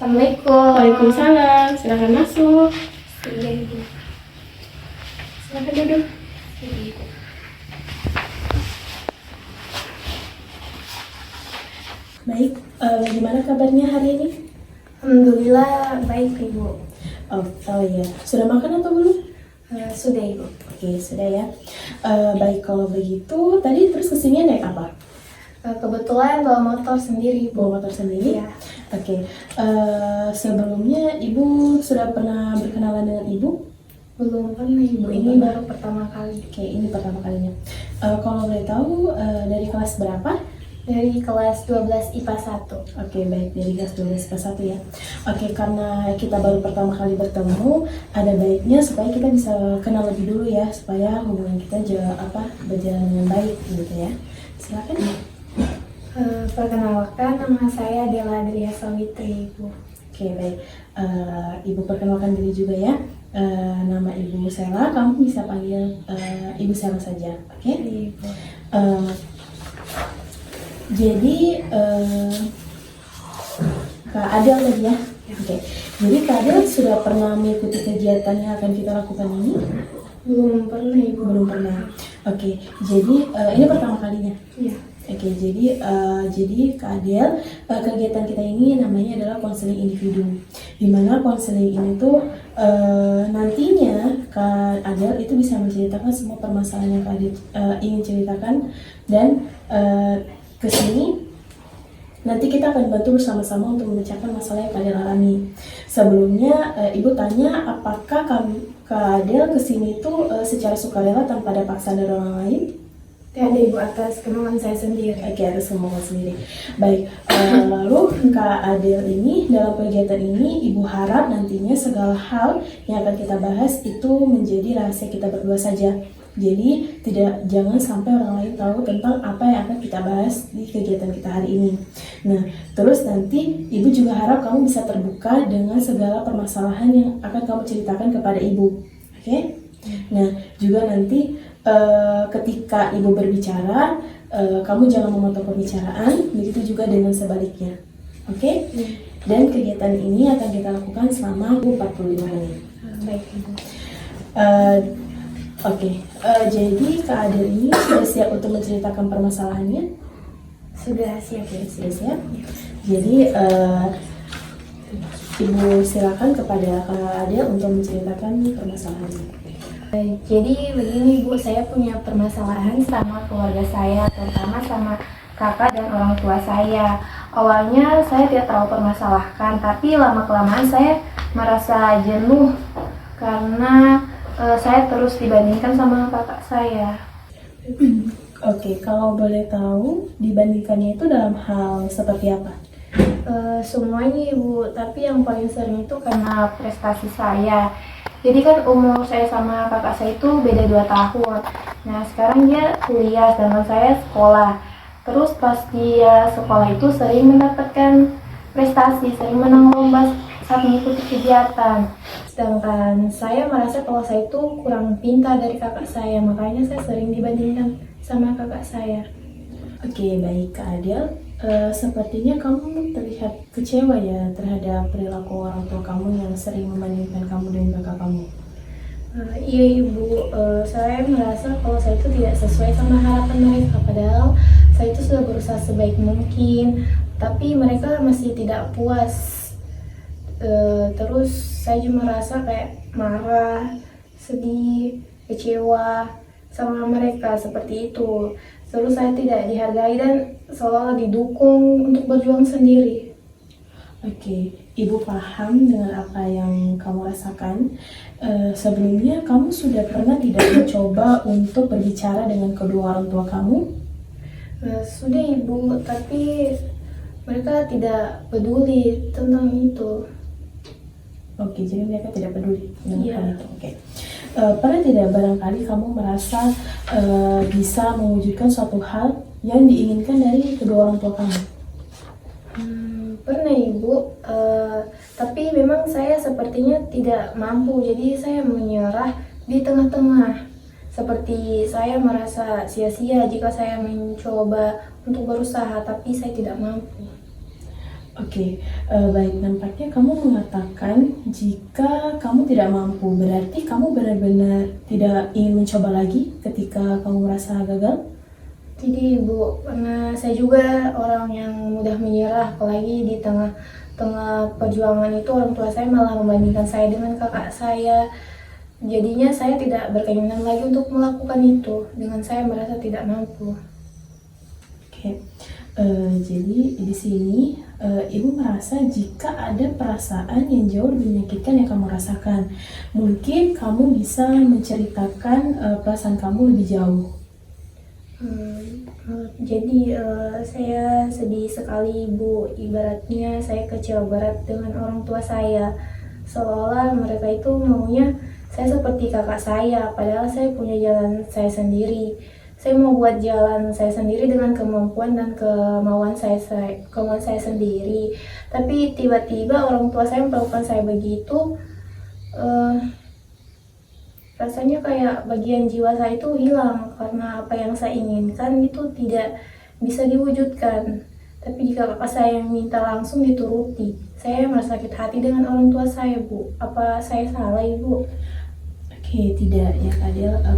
Assalamualaikum. Waalaikumsalam, silakan masuk. Iya, Ibu. Silakan duduk. Iya. Baik, bagaimana kabarnya hari ini? Alhamdulillah baik, Ibu. Oh iya, sudah makan atau belum? Sudah, Ibu. Oke, sudah ya. Baik, kalau begitu, tadi terus kesini naik apa? Kebetulan bawa motor sendiri, Ibu. Bawa motor sendiri? Iya. Oke, sebelumnya Ibu sudah pernah berkenalan dengan Ibu? Belum pernah, Ibu. Belum Ini pernah. baru pertama kali. Oke, ini pertama kalinya. Kalau boleh tahu, dari kelas berapa? Dari kelas 12 IPA 1. Oke, baik, dari kelas 12 ke 1 ya. Oke, karena kita baru pertama kali bertemu, ada baiknya supaya kita bisa kenal lebih dulu ya, supaya hubungan kita berjalan dengan baik gitu ya. Silakan. Perkenalkan, nama saya Dela Adria Sawitri, Ibu. Oke, baik. Ibu perkenalkan diri juga ya. Nama Ibu Sela, kamu bisa panggil Ibu Sela saja. Oke? Ibu. Jadi Kak Adel tadi ya. Oke. Jadi Kak Adel sudah pernah mengikuti kegiatan yang akan kita lakukan ini? Belum pernah, Ibu. Belum pernah. Oke. Jadi ini pertama kalinya. Iya. Oke. Jadi Kak Adel, kegiatan kita ini namanya adalah konseling individu. Di mana konseling ini tuh nantinya Kak Adel itu bisa menceritakan semua permasalahan yang Kak Adel ingin ceritakan dan kesini nanti kita akan bantu bersama-sama untuk memecahkan masalah yang kalian alami. Sebelumnya Ibu tanya apakah Kak Adel kesini tuh secara sukarela tanpa ada paksaan dari orang lain? Tidak, Ibu, atas kemauan saya sendiri. Oke, atas kemauan sendiri. Baik, lalu Kak Adel ini dalam kegiatan ini Ibu harap nantinya segala hal yang akan kita bahas itu menjadi rahasia kita berdua saja. Jadi jangan sampai orang lain tahu tentang apa yang akan kita bahas di kegiatan kita hari ini. Nah, terus nanti Ibu juga harap kamu bisa terbuka dengan segala permasalahan yang akan kamu ceritakan kepada Ibu. Oke? Nah, juga nanti ketika Ibu berbicara, kamu jangan memotong pembicaraan, begitu juga dengan sebaliknya. Oke? Dan kegiatan ini akan kita lakukan selama 45 menit. Baik, Ibu. Oke, jadi Kak Adel ini sudah siap untuk menceritakan permasalahannya? Sudah siap, ya? Sudah siap? Jadi Ibu silakan kepada Kak Adel untuk menceritakan permasalahannya. Jadi begini, Bu, saya punya permasalahan sama keluarga saya, terutama sama kakak dan orang tua saya. Awalnya saya tidak terlalu permasalahkan, tapi lama-kelamaan saya merasa jenuh karena saya terus dibandingkan sama kakak saya. Oke, kalau boleh tahu dibandingkannya itu dalam hal seperti apa? Semuanya, Ibu, tapi yang paling sering itu karena prestasi saya. Jadi kan umur saya sama kakak saya itu beda 2 tahun. Nah, sekarang dia kuliah sedangkan saya sekolah. Terus pas dia sekolah itu sering mendapatkan prestasi, sering menang lomba saat mengikuti kegiatan. Sedangkan saya merasa kalau saya itu kurang pintar dari kakak saya, makanya saya sering dibandingkan sama kakak saya. Oke, baik Kak Adel. Sepertinya kamu terlihat kecewa ya terhadap perilaku orang tua kamu yang sering membandingkan kamu dengan kakak kamu. Iya, Ibu, saya merasa kalau saya itu tidak sesuai sama harapan mereka, padahal saya itu sudah berusaha sebaik mungkin, tapi mereka masih tidak puas. Terus saya juga merasa kayak marah, sedih, kecewa sama mereka seperti itu. Terus saya tidak dihargai dan seolah didukung untuk berjuang sendiri. Oke, Ibu paham dengan apa yang kamu rasakan. Sebelumnya kamu sudah pernah tidak mencoba untuk berbicara dengan kedua orang tua kamu? Sudah, Ibu, tapi mereka tidak peduli tentang itu. Oke, jadi mereka tidak peduli dengan Iya. hal itu. Oke. Pernah tidak barangkali kamu merasa bisa mewujudkan suatu hal yang diinginkan dari kedua orang tua kamu? Pernah, Ibu, tapi memang saya sepertinya tidak mampu, jadi saya menyerah di tengah-tengah. Seperti saya merasa sia-sia jika saya mencoba untuk berusaha, tapi saya tidak mampu. Oke, baik. Nampaknya kamu mengatakan jika kamu tidak mampu, berarti kamu benar-benar tidak ingin mencoba lagi ketika kamu merasa gagal? Jadi Ibu, karena saya juga orang yang mudah menyerah, apalagi di tengah perjuangan itu orang tua saya malah membandingkan saya dengan kakak saya. Jadinya saya tidak berkeinginan lagi untuk melakukan itu, dengan saya merasa tidak mampu. Oke, jadi di sini ibu merasa jika ada perasaan yang jauh lebih menyakitkan yang kamu rasakan, mungkin kamu bisa menceritakan perasaan kamu lebih jauh. Jadi saya sedih sekali Bu, ibaratnya saya kecewa berat dengan orang tua saya. Seolah mereka itu maunya saya seperti kakak saya, padahal saya punya jalan saya sendiri. Saya mau buat jalan saya sendiri dengan kemampuan dan kemauan saya sendiri. Tapi tiba-tiba orang tua saya memperlakukan saya begitu. eh, Rasanya kayak bagian jiwa saya itu hilang karena apa yang saya inginkan itu tidak bisa diwujudkan. Tapi jika kakak saya yang minta langsung dituruti, saya merasa sakit hati dengan orang tua saya, Bu. Apa saya salah, Ibu? Oke, tidak ya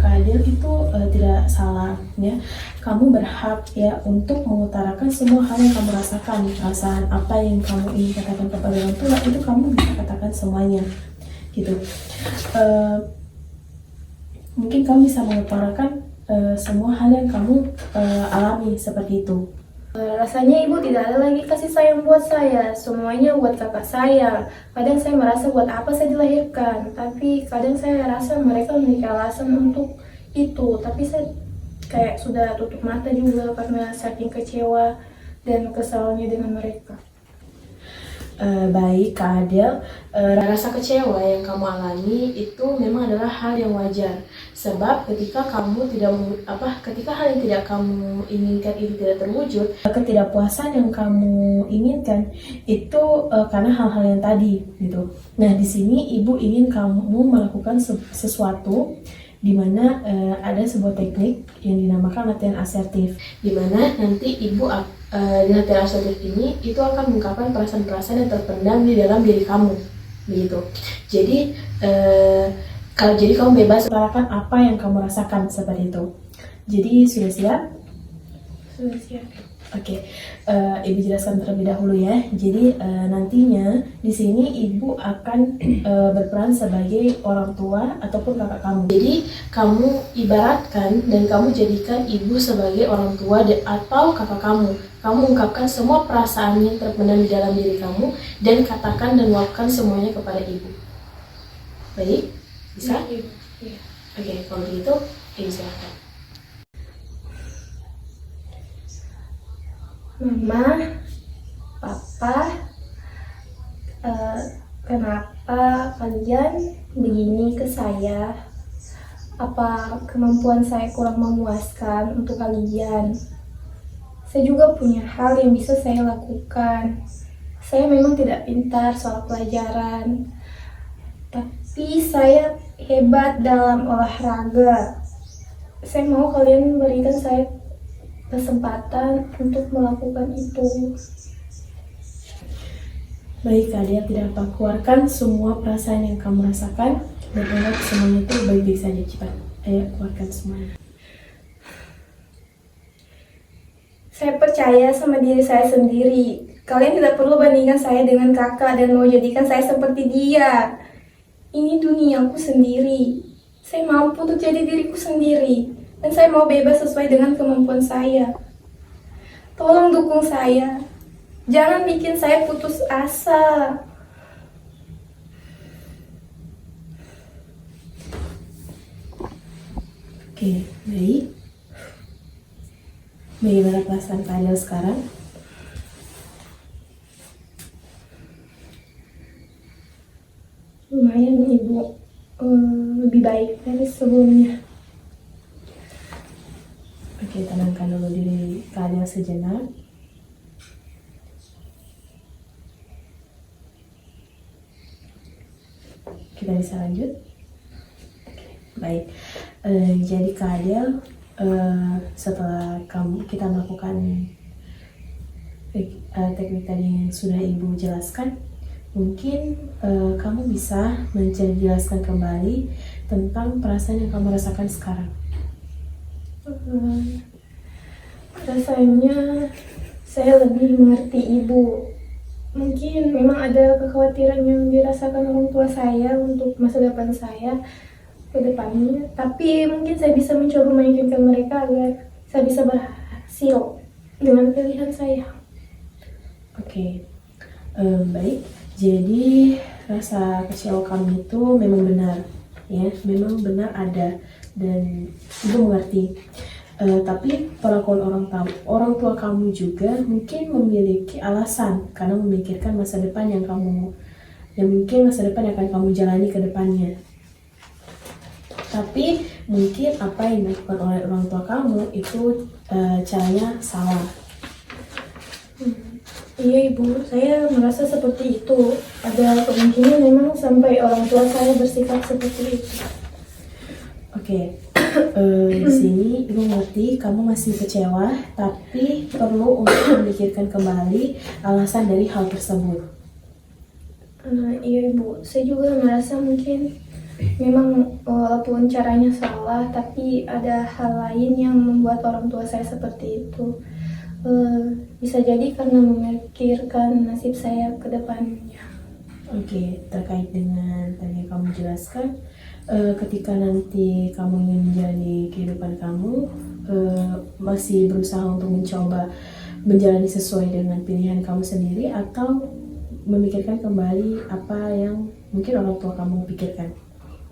Kak Adil itu tidak salah ya. Kamu berhak ya untuk mengutarakan semua hal yang kamu rasakan, perasaan apa yang kamu ingin katakan kepada orang tua itu kamu bisa katakan semuanya, gitu. Eh, Mungkin kamu bisa mengutarakan semua hal yang kamu alami seperti itu. Rasanya ibu tidak ada lagi kasih sayang buat saya, semuanya buat kakak saya. Kadang saya merasa buat apa saya dilahirkan, tapi kadang saya rasa mereka memiliki alasan untuk itu. Tapi saya kayak sudah tutup mata juga karena saking kecewa dan kesalnya dengan mereka. Baik Kak Adel, rasa kecewa yang kamu alami itu memang adalah hal yang wajar. Sebab ketika kamu ketika hal yang tidak kamu inginkan itu tidak terwujud, ketidakpuasan yang kamu inginkan itu karena hal-hal yang tadi gitu. Nah, di sini ibu ingin kamu melakukan sesuatu di mana ada sebuah teknik yang dinamakan latihan asertif, di mana nanti ibu di latihan asertif ini itu akan mengungkapkan perasaan-perasaan yang terpendam di dalam diri kamu, begitu. Jadi kamu bebas utarakan apa yang kamu rasakan seperti itu. Jadi sudah siap? Sudah siap. Oke, Ibu jelaskan terlebih dahulu ya. Jadi nantinya di sini Ibu akan berperan sebagai orang tua ataupun kakak kamu. Jadi kamu ibaratkan dan kamu jadikan Ibu sebagai orang tua atau kakak kamu. Kamu ungkapkan semua perasaan yang terpendam di dalam diri kamu dan katakan dan luapkan semuanya kepada Ibu. Baik, bisa? Iya. Oke, kalau begitu Ibu silakan. Mama, Papa, kenapa kalian begini ke saya? Apa kemampuan saya kurang memuaskan untuk kalian? Saya juga punya hal yang bisa saya lakukan. Saya memang tidak pintar soal pelajaran, tapi saya hebat dalam olahraga. Saya mau kalian berikan saya kesempatan untuk melakukan itu. Baik, kalian tidak apa keluarkan semua perasaan yang kamu rasakan dan anggap semuanya itu baik-baik saja. Cepat, ayo keluarkan semuanya. Saya percaya sama diri saya sendiri. Kalian tidak perlu bandingkan saya dengan kakak dan mau jadikan saya seperti dia. Ini duniaku sendiri. Saya mampu untuk jadi diriku sendiri. Dan saya mau bebas sesuai dengan kemampuan saya. Tolong dukung saya. Jangan bikin saya putus asa. Oke, baik. Bagaimana perasaan kalian sekarang? Lumayan Ibu, lebih baik dari sebelumnya. Oke, tenangkan dulu diri kalian sejenak. Kita bisa lanjut. Oke, baik. Jadi kalian setelah kita melakukan teknik tadi yang sudah Ibu jelaskan, mungkin kamu bisa menjelaskan kembali tentang perasaan yang kamu rasakan sekarang. Rasanya saya lebih mengerti ibu. Mungkin memang ada kekhawatiran yang dirasakan orang tua saya untuk masa depan saya ke depannya. Tapi mungkin saya bisa mencoba meyakinkan mereka agar saya bisa berhasil dengan pilihan saya. Oke, baik. Jadi rasa kecewa kamu itu memang benar, ya, memang benar ada dan Ibu mengerti. Tapi perlakuan orang tua kamu juga mungkin memiliki alasan karena memikirkan masa depan yang mungkin masa depan yang akan kamu jalani ke depannya. Tapi mungkin apa yang dilakukan oleh orang tua kamu itu caranya salah. Iya ibu, saya merasa seperti itu. Ada kemungkinan memang sampai orang tua saya bersikap seperti itu. Oke. Di sini Ibu mengerti kamu masih kecewa, tapi perlu untuk memikirkan kembali alasan dari hal tersebut. Iya ibu, saya juga merasa mungkin memang walaupun caranya salah, tapi ada hal lain yang membuat orang tua saya seperti itu. Bisa jadi karena memikirkan nasib saya ke depannya. Oke, terkait dengan tadi yang kamu jelaskan, ketika nanti kamu ingin menjalani kehidupan kamu, masih berusaha untuk mencoba menjalani sesuai dengan pilihan kamu sendiri atau memikirkan kembali apa yang mungkin orang tua kamu pikirkan?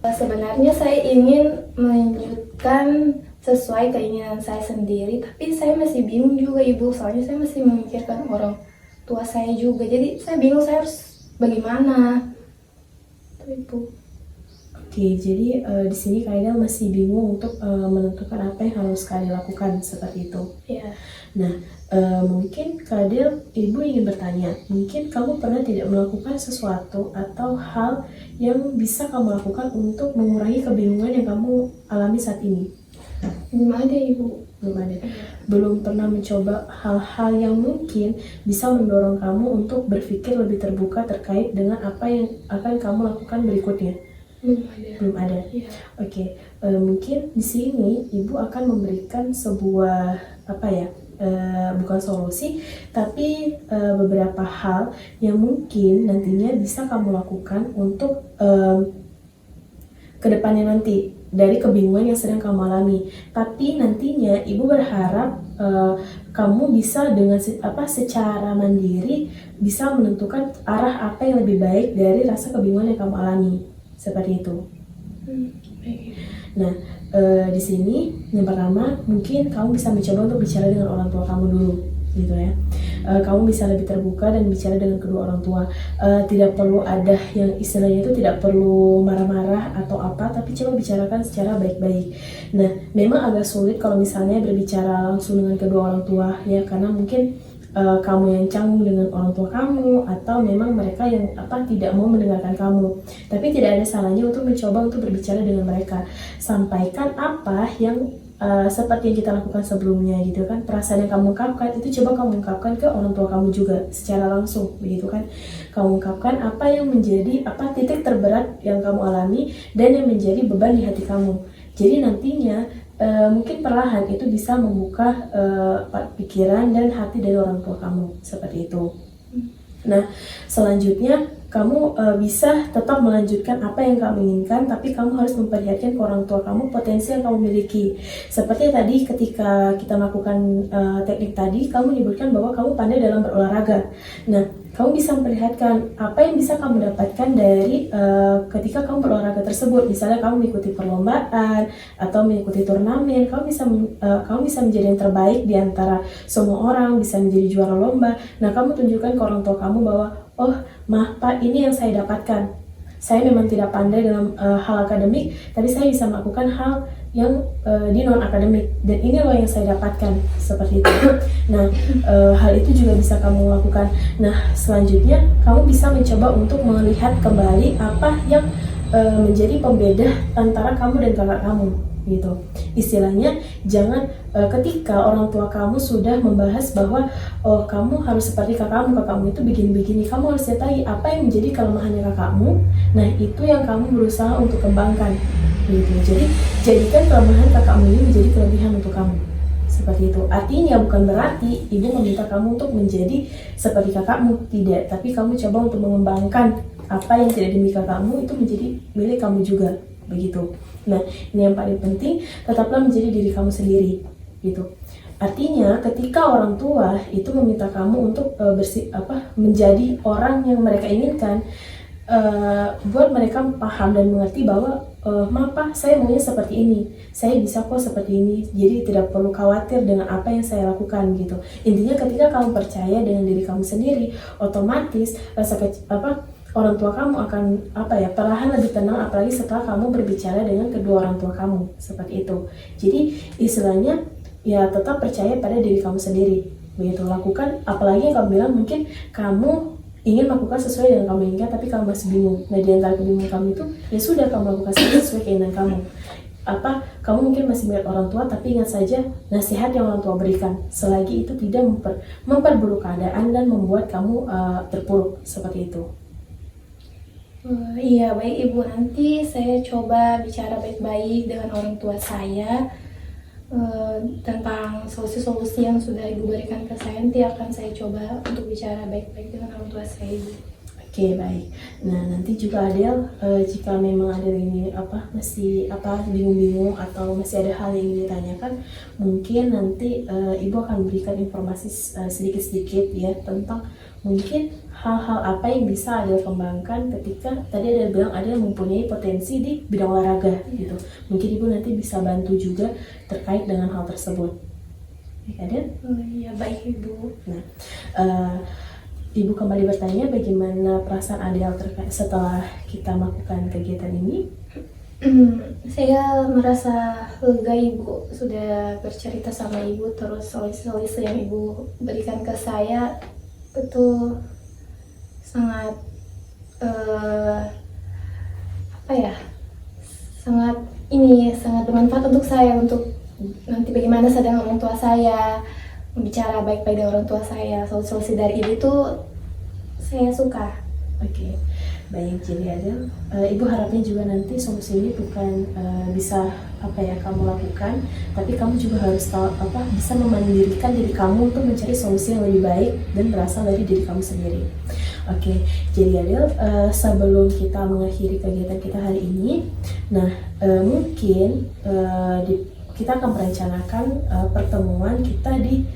Sebenarnya saya ingin melanjutkan sesuai keinginan saya sendiri, tapi saya masih bingung juga ibu, soalnya saya masih memikirkan orang tua saya juga, jadi saya bingung saya harus bagaimana. Itu ibu. Oke, jadi di sini Kak Aidel masih bingung untuk menentukan apa yang harus kalian lakukan seperti itu. Iya. Nah, mungkin Kak Aidel, Ibu ingin bertanya, mungkin kamu pernah tidak melakukan sesuatu atau hal yang bisa kamu lakukan untuk mengurangi kebingungan yang kamu alami saat ini? Belum ada ibu. Belum ada. Belum pernah mencoba hal-hal yang mungkin bisa mendorong kamu untuk berpikir lebih terbuka terkait dengan apa yang akan kamu lakukan berikutnya? Belum ada. Iya. Oke, mungkin di sini Ibu akan memberikan sebuah bukan solusi, tapi beberapa hal yang mungkin nantinya bisa kamu lakukan untuk kedepannya nanti dari kebingungan yang sedang kamu alami. Tapi nantinya Ibu berharap kamu bisa dengan secara mandiri bisa menentukan arah apa yang lebih baik dari rasa kebingungan yang kamu alami. Seperti itu. Nah, di sini yang pertama mungkin kamu bisa mencoba untuk bicara dengan orang tua kamu dulu, gitu ya. Kamu bisa lebih terbuka dan bicara dengan kedua orang tua. Tidak perlu ada yang istilahnya itu tidak perlu marah-marah atau apa, tapi coba bicarakan secara baik-baik. Nah, memang agak sulit kalau misalnya berbicara langsung dengan kedua orang tua ya, karena mungkin kamu yang canggung dengan orang tua kamu atau memang mereka yang tidak mau mendengarkan kamu. Tapi tidak ada salahnya untuk mencoba untuk berbicara dengan mereka. Sampaikan apa yang seperti yang kita lakukan sebelumnya gitu kan. Perasaan yang kamu ungkapkan itu coba kamu ungkapkan ke orang tua kamu juga secara langsung begitu kan. Kamu ungkapkan apa yang menjadi titik terberat yang kamu alami dan yang menjadi beban di hati kamu. Jadi nantinya mungkin perlahan itu bisa membuka pikiran dan hati dari orang tua kamu seperti itu. Nah, selanjutnya kamu bisa tetap melanjutkan apa yang kamu inginkan, tapi kamu harus memperlihatkan ke orang tua kamu potensi yang kamu miliki. Seperti tadi ketika kita melakukan teknik tadi, kamu menyebutkan bahwa kamu pandai dalam berolahraga. Nah, kamu bisa memperlihatkan apa yang bisa kamu dapatkan dari ketika kamu berolahraga tersebut. Misalnya kamu mengikuti perlombaan atau mengikuti turnamen, kamu bisa menjadi yang terbaik di antara semua orang, bisa menjadi juara lomba. Nah, kamu tunjukkan ke orang tua kamu bahwa, oh, Mah, Pak, ini yang saya dapatkan. Saya memang tidak pandai dalam hal akademik, tapi saya bisa melakukan hal yang di non-akademik. Dan ini loh yang saya dapatkan, seperti itu. Nah, hal itu juga bisa kamu lakukan. Nah, selanjutnya, kamu bisa mencoba untuk melihat kembali apa yang menjadi pembeda antara kamu dan kakak kamu. gitu. Istilahnya jangan ketika orang tua kamu sudah membahas bahwa oh kamu harus seperti kakakmu itu begini-begini, kamu harus tahu apa yang menjadi kelemahannya kakakmu. Nah itu yang kamu berusaha untuk kembangkan gitu. Jadi jadikan kelemahan kakakmu ini menjadi kelebihan untuk kamu. Seperti itu. Artinya bukan berarti ibu meminta kamu untuk menjadi seperti kakakmu, tidak. Tapi kamu coba untuk mengembangkan apa yang tidak dimiliki kakakmu itu menjadi milik kamu juga, begitu. Nah, ini yang paling penting, tetaplah menjadi diri kamu sendiri, gitu. Artinya, ketika orang tua itu meminta kamu untuk menjadi orang yang mereka inginkan, buat mereka paham dan mengerti bahwa Mapa, saya maunya seperti ini, saya bisa kok seperti ini, jadi tidak perlu khawatir dengan apa yang saya lakukan, gitu. Intinya, ketika kamu percaya dengan diri kamu sendiri, otomatis orang tua kamu akan perlahan lebih tenang, apalagi setelah kamu berbicara dengan kedua orang tua kamu, seperti itu. Jadi istilahnya ya tetap percaya pada diri kamu sendiri, begitu. Lakukan, apalagi yang kamu bilang mungkin kamu ingin melakukan sesuai yang kamu inginkan tapi kamu masih bingung. Nah di antara kebingungan kamu itu ya sudah kamu lakukan sesuai keinginan kamu. Kamu mungkin masih melihat orang tua, tapi ingat saja nasihat yang orang tua berikan selagi itu tidak memperburuk keadaan dan membuat kamu terpuruk, seperti itu. Iya, baik Ibu. Nanti saya coba bicara baik-baik dengan orang tua saya tentang solusi-solusi yang sudah Ibu berikan ke saya. Nanti akan saya coba untuk bicara baik-baik dengan orang tua saya, Ibu. Oke, baik. Nah, nanti juga Adel, jika memang Adel ini masih bingung-bingung atau masih ada hal yang ingin ditanyakan, mungkin nanti Ibu akan berikan informasi sedikit-sedikit ya tentang mungkin hal-hal apa yang bisa Adel kembangkan ketika tadi Adel bilang Adel mempunyai potensi di bidang olahraga gitu. Mungkin Ibu nanti bisa bantu juga terkait dengan hal tersebut. Baik, Adel? Iya, baik Ibu. Nah, Ibu kembali bertanya bagaimana perasaan Adel setelah kita melakukan kegiatan ini? Saya merasa lega Ibu sudah bercerita sama Ibu, terus solusi-solusi yang Ibu berikan ke saya itu sangat sangat bermanfaat untuk saya, untuk nanti bagaimana saya dengan orang tua saya, bicara baik-baik dengan orang tua saya. Solusi dari Ibu itu saya suka. Oke. Baik, jadi Adel, Ibu harapnya juga nanti solusi ini bukan bisa kamu lakukan, tapi kamu juga harus bisa memandirikan diri kamu untuk mencari solusi yang lebih baik dan berasal dari diri kamu sendiri. Oke, jadi Adel, sebelum kita mengakhiri kegiatan kita hari ini, nah mungkin kita akan merencanakan pertemuan kita di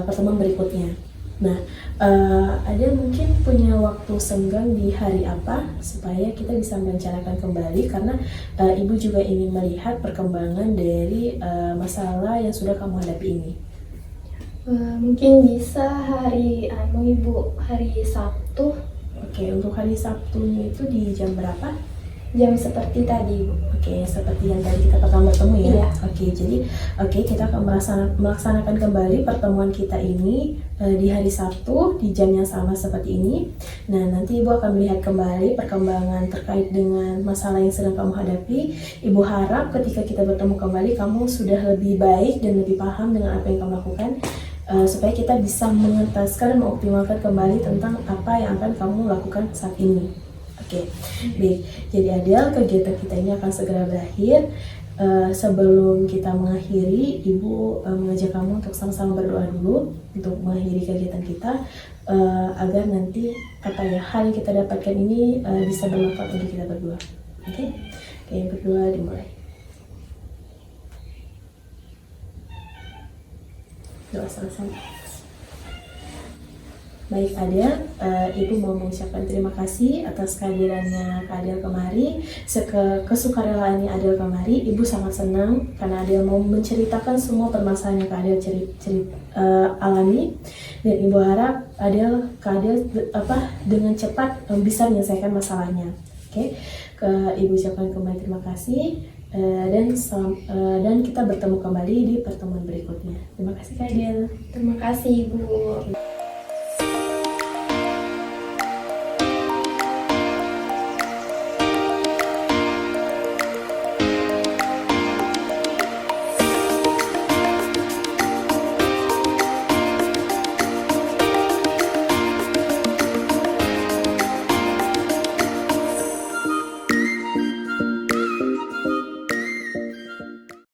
pertemuan berikutnya. Nah, Adel mungkin punya waktu senggang di hari apa supaya kita bisa merencanakan kembali, karena Ibu juga ingin melihat perkembangan dari masalah yang sudah kamu hadapi ini. Mungkin bisa hari Ibu, hari Sabtu. Oke, untuk hari Sabtunya itu di jam berapa? Jam seperti tadi, Ibu. Oke, seperti yang tadi kita pertama bertemu ya. Iya. Oke, jadi kita akan melaksanakan kembali pertemuan kita ini di hari Sabtu di jam yang sama seperti ini. Nah, nanti Ibu akan melihat kembali perkembangan terkait dengan masalah yang sedang kamu hadapi. Ibu harap ketika kita bertemu kembali kamu sudah lebih baik dan lebih paham dengan apa yang kamu lakukan, supaya kita bisa mengentaskan dan mengoptimalkan kembali tentang apa yang akan kamu lakukan saat ini. Oke, baik. Jadi Adel, kegiatan kita ini akan segera berakhir. Sebelum kita mengakhiri, Ibu mengajak kamu untuk sama-sama berdoa dulu untuk mengakhiri kegiatan kita, agar nanti hal yang kita dapatkan ini bisa bermanfaat untuk kita berdua. Oke, yang berdua dimulai. Doa sama-sama. Baik Adel, Ibu mau mengucapkan terima kasih atas kehadirannya Kak Adel kemari, kesukarelaannya Adel kemari. Ibu sangat senang karena Adel mau menceritakan semua permasalahan yang Kak Adel alami, dan Ibu harap Kak Adel dengan cepat bisa menyelesaikan masalahnya. Oke, Ibu ucapkan kembali terima kasih, dan kita bertemu kembali di pertemuan berikutnya. Terima kasih Kak Adel. Terima kasih Ibu.